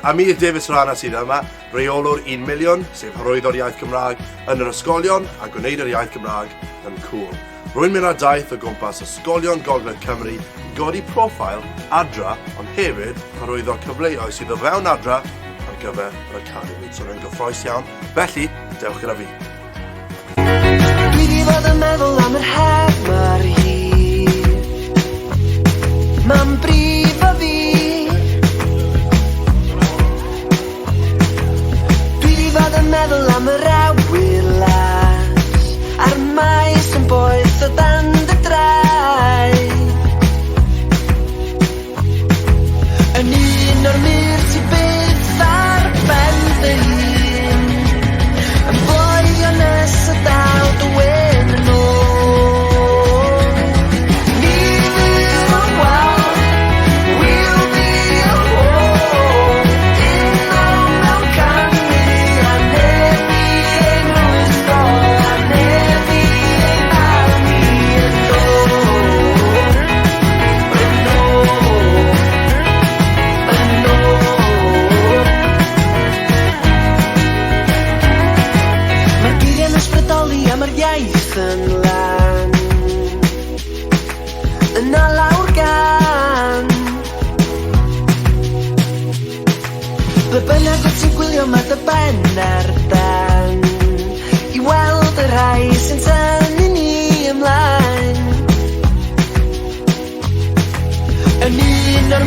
Ameer Davie-Rana sydd yma, reolwr 1 miliwn, sef hyrwyddo'r iaith Gymraeg yn yr ysgolion a gwneud yr iaith Gymraeg yn cool. Rwy'n mynd â daith o gwmpas ysgolion Gogledd Cymru i godi profil adra, ond hefyd hyrwyddo'r cyfleoedd sydd o fewn adra ar gyfer yr academi. So rwy'n gyffroes iawn, felly dewch gyda fi. Dwi di fod yn meddwl am yr hef ma'r hir, ma'n brif o fi. Dwi di fod yn meddwl am yr awyr las, a'r maes yn boeth o dan dy draed. Yn un o'r mur ti byth ar ben dy hun, yn boelio nes y dal dy wen yn ôl. Ni fydd o'n wal, we'll be a whole, un mewn canu a neb i ein ysgol, a neb i ein arni yn ôl. Yn ôl. Mae'r geiriau'n ysbrydoli a mae'r iaith yn lan, yna lawr gan. Ble bynnag wyt ti'n gwylio mae dy ben ar dan, i weld y rhai sy'n tynnu ni ymlaen. Yn un o'r